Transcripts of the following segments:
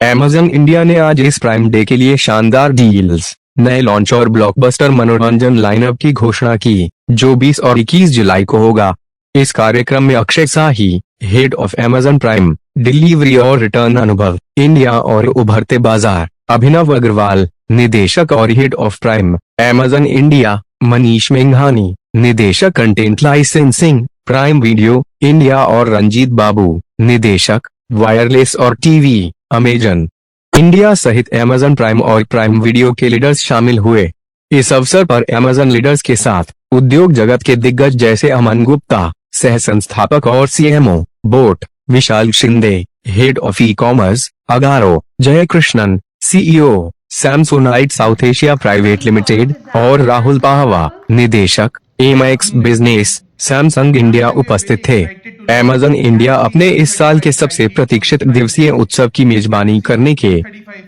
Amazon India ने आज इस प्राइम डे के लिए शानदार डील्स, नए लॉन्च और ब्लॉकबस्टर मनोरंजन लाइनअप की घोषणा की, जो 20 और 21 जुलाई को होगा। इस कार्यक्रम में Akshay Shahi, head of Amazon prime, delivery और रिटर्न अनुभव, इंडिया और उभरते बाजार, अभिनव अग्रवाल, निदेशक और head of prime, Amazon India, Manish मेघानी, निदेशक content licensing, prime video, India और रंजीत बाबू, निदेशक, वायरलेस और टीवी, अमेजन इंडिया सहित Amazon प्राइम और प्राइम वीडियो के लीडर्स शामिल हुए। इस अवसर पर Amazon लीडर्स के साथ उद्योग जगत के दिग्गज जैसे अमन गुप्ता, सह संस्थापक और CMO, boat, Vishal Shinde, head of e commerce, Agaro, Jayakrishnan, CEO, Samsonite south Asia private limited, और राहुल पाहवा, निदेशक, एमएक्स बिजनेस, सैमसंग इंडिया उपस्थित थे। Amazon इंडिया अपने इस साल के सबसे प्रतीक्षित दिवसीय उत्सव की मेजबानी करने के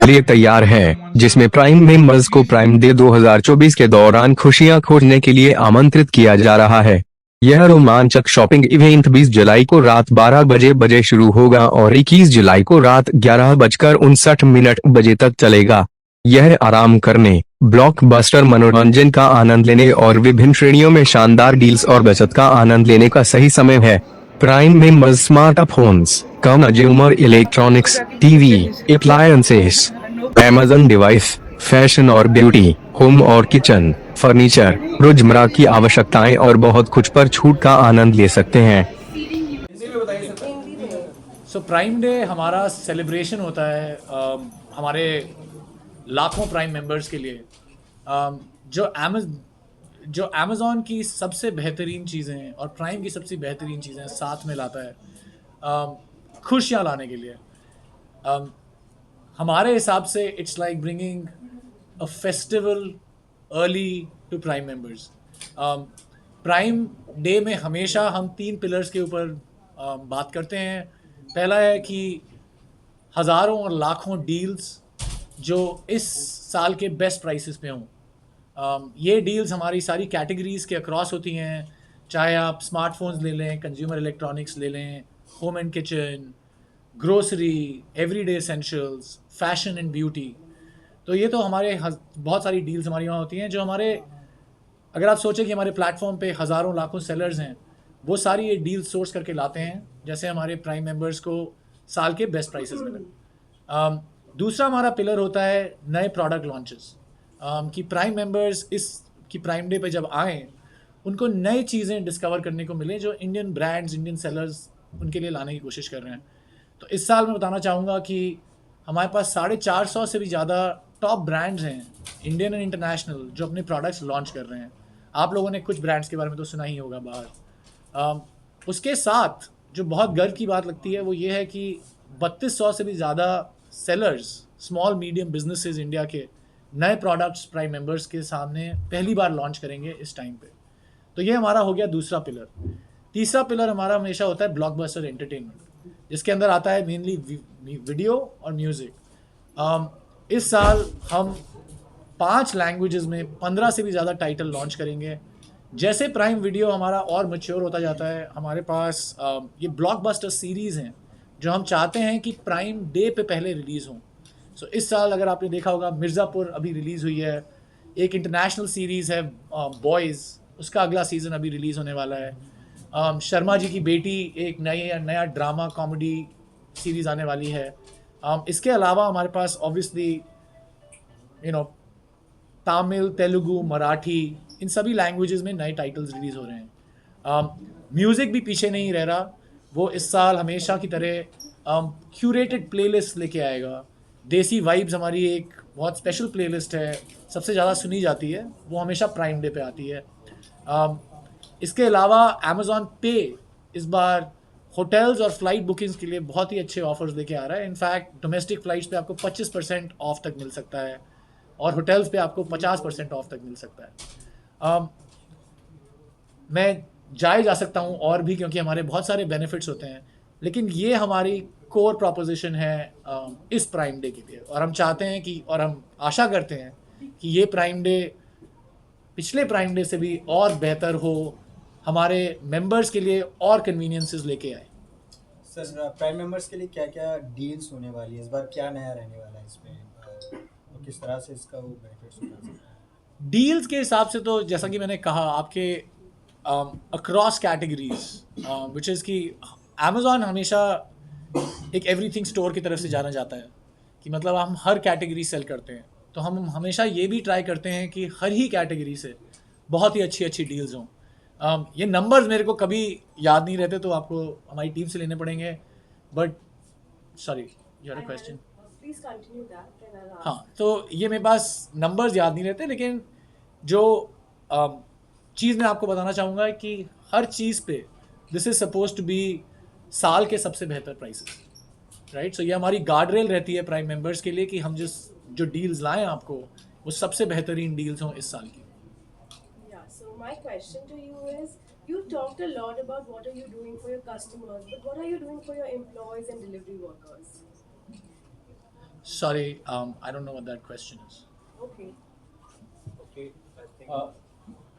लिए तैयार है, जिसमें प्राइम मेंबर्स को प्राइम डे 2024 के दौरान खुशियां खोजने के लिए आमंत्रित किया जा रहा है। यह रोमांचक शॉपिंग इवेंट 20 जुलाई को रात 12 बजे शुरू होगा और 21 जुलाई को रात 11:59 बजे तक चलेगा। यह आराम करने, ब्लॉकबस्टर मनोरंजन का आनंद लेने और विभिन्न श्रेणियों में शानदार डील्स और बचत का आनंद लेने का सही समय है। Prime members smartphones, consumer electronics, TV, appliances, Amazon device, fashion और ब्यूटी, होम और किचन, फर्नीचर, रोजमर्रा की आवश्यकताएं और बहुत कुछ पर छूट का आनंद ले सकते हैं। प्राइम डे हमारा सेलिब्रेशन होता है हमारे लाखों प्राइम मेंबर्स के लिए, जो अमेज़ॉन की सबसे बेहतरीन चीज़ें और प्राइम की सबसे बेहतरीन चीज़ें साथ में लाता है खुशियाँ लाने के लिए। हमारे हिसाब से it's like bringing a festival early to prime members. Prime day में हमेशा हम 3 पिलर्स के ऊपर बात करते हैं। पहला है कि हज़ारों और लाखों डील्स जो इस साल के बेस्ट प्राइसेस पे हों। ये डील्स हमारी सारी कैटेगरीज़ के अक्रॉस होती हैं, चाहे आप स्मार्टफोन्स ले लें, कंज्यूमर इलेक्ट्रॉनिक्स ले लें, home and kitchen, grocery, everyday essentials, fashion and beauty. तो ये तो हमारे बहुत सारी डील्स हमारी वहाँ होती हैं जो हमारे, अगर आप सोचें कि हमारे प्लेटफॉर्म पे हज़ारों लाखों सेलर्स हैं, वो सारी ये डील सोर्स करके लाते हैं जैसे हमारे प्राइम मेंबर्स को साल के बेस्ट प्राइसेस मिले। दूसरा हमारा पिलर होता है नए प्रोडक्ट लॉन्चेस, कि प्राइम मेंबर्स इस की प्राइम डे पे जब आएँ उनको नई चीज़ें डिस्कवर करने को मिले जो इंडियन ब्रांड्स, इंडियन सेलर्स उनके लिए लाने की कोशिश कर रहे हैं। तो इस साल मैं बताना चाहूँगा कि हमारे पास 450 से भी ज़्यादा टॉप ब्रांड्स हैं, इंडियन एंड इंटरनेशनल, जो अपने प्रोडक्ट्स लॉन्च कर रहे हैं। आप लोगों ने कुछ ब्रांड्स के बारे में तो सुना ही होगा बाहर। उसके साथ जो बहुत गर्व की बात लगती है वो ये है कि 3200 से भी ज़्यादा sellers, small medium businesses India के नए प्रोडक्ट्स प्राइम मेंबर्स के सामने पहली बार लॉन्च करेंगे इस टाइम पे। तो ये हमारा हो गया दूसरा पिलर। तीसरा पिलर हमारा हमेशा होता है ब्लॉकबस्टर एंटरटेनमेंट, जिसके अंदर आता है मेनली वीडियो और म्यूज़िक। इस साल हम 5 लैंग्वेजेस में 15 से भी ज़्यादा टाइटल लॉन्च करेंगे। जैसे प्राइम वीडियो हमारा और मैच्योर होता जाता है, हमारे पास ये ब्लॉकबस्टर सीरीज़ हैं जो हम चाहते हैं कि प्राइम डे पे पहले रिलीज़ हों। सो इस साल अगर आपने देखा होगा, मिर्ज़ापुर अभी रिलीज़ हुई है। एक इंटरनेशनल सीरीज़ है बॉयज़, उसका अगला सीज़न अभी रिलीज़ होने वाला है। शर्मा जी की बेटी एक नया ड्रामा कॉमेडी सीरीज़ आने वाली है। इसके अलावा हमारे पास ऑब्वियसली तमिल, तेलुगु, मराठी, इन सभी लैंग्वेजेस में नए टाइटल्स रिलीज़ हो रहे हैं। म्यूज़िक भी पीछे नहीं रह रहा, वो इस साल हमेशा की तरह क्यूरेटेड प्लेलिस्ट लेके आएगा। देसी वाइब्स हमारी एक बहुत स्पेशल प्लेलिस्ट है, सबसे ज़्यादा सुनी जाती है, वो हमेशा प्राइम डे पे आती है। इसके अलावा अमेज़ॉन पे इस बार होटल्स और फ्लाइट बुकिंग्स के लिए बहुत ही अच्छे ऑफर्स लेके आ रहा है। इनफैक्ट डोमेस्टिक फ़्लाइट्स पे आपको 25% ऑफ तक मिल सकता है और होटल्स पे आपको 50% ऑफ तक मिल सकता है। मैं जा सकता हूँ और भी, क्योंकि हमारे बहुत सारे बेनिफिट्स होते हैं, लेकिन ये हमारी कोर प्रोपोजिशन है इस प्राइम डे के लिए। और हम चाहते हैं कि, और हम आशा करते हैं कि ये प्राइम डे पिछले प्राइम डे से भी और बेहतर हो, हमारे मेंबर्स के लिए और कन्वीनियंसेस लेके आए। सर प्राइम मेंबर्स के लिए क्या क्या डील्स होने वाली है इस बार, क्या नया रहने वाला है इसमें, और किस तरह से इसका वो बेनिफिट्स उठा सकते हैं? डील्स के हिसाब से तो जैसा कि मैंने कहा आपके अक्रॉस कैटेगरीज विच इज़ कि अमेज़ॉन हमेशा एक एवरीथिंग स्टोर की तरफ से जाना जाता है कि मतलब हम हर कैटेगरी सेल करते हैं, तो हम हमेशा ये भी ट्राई करते हैं कि हर ही कैटेगरी से बहुत ही अच्छी अच्छी डील्स हों। ये नंबर्स मेरे को कभी याद नहीं रहते, तो आपको हमारी टीम से लेने पड़ेंगे, but sorry your question. Please continue that, then I'll ask. हाँ, तो ये मेरे पास नंबर्स याद नहीं रहते, लेकिन जो चीज़ मैं आपको बताना चाहूँगा कि हर चीज़ पे this is suppose to be साल के सबसे बेहतर प्राइसेस, राइट। सो ये हमारी गार्ड रेल रहती है प्राइम मेंबर्स के लिए कि हम जो डील्स लाएं आपको वो सबसे बेहतरीन डील्स हों इस साल की। Yeah, so my question to you is, you talked a lot about what are you doing for your customers, but what are you doing for your employees and delivery workers? Sorry, I don't know what that question is. Okay. Okay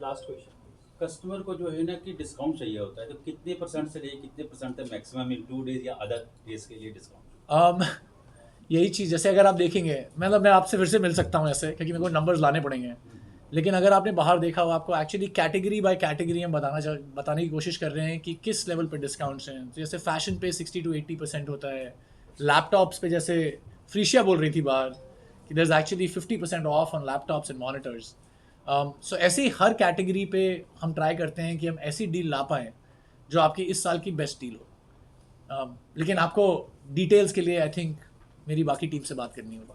last question, customer को जो है ना कि discount चाहिए होता है, तो कितने परसेंट से लेके कितने परसेंट तक मैक्सिमम इन 2 डेज या अदर डेज के लिए डिस्काउंट? यही चीज़, जैसे अगर आप देखेंगे, मतलब मैं आपसे फिर से मिल सकता हूँ ऐसे, क्योंकि मेरे को नंबर्स लाने पड़ेंगे, लेकिन अगर आपने बाहर देखा हो, आपको एक्चुअली कैटेगरी बाय कैटेगरी हम बताने की कोशिश कर रहे हैं कि किस लेवल पे डिस्काउंट्स हैं। तो जैसे फैशन पे 60 to 80% होता है, लैपटॉप्स पे जैसे फ्रीशिया बोल रही थी बाहर कि there is actually 50% off on laptops and monitors. So ऐसे ही हर कैटेगरी पे हम ट्राई करते हैं कि हम ऐसी डील ला पाएँ जो आपकी इस साल की बेस्ट डील हो। लेकिन आपको डिटेल्स के लिए आई थिंक मेरी बाकी टीम से बात करनी होगी।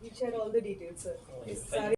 You shared all the details, sir. Sorry.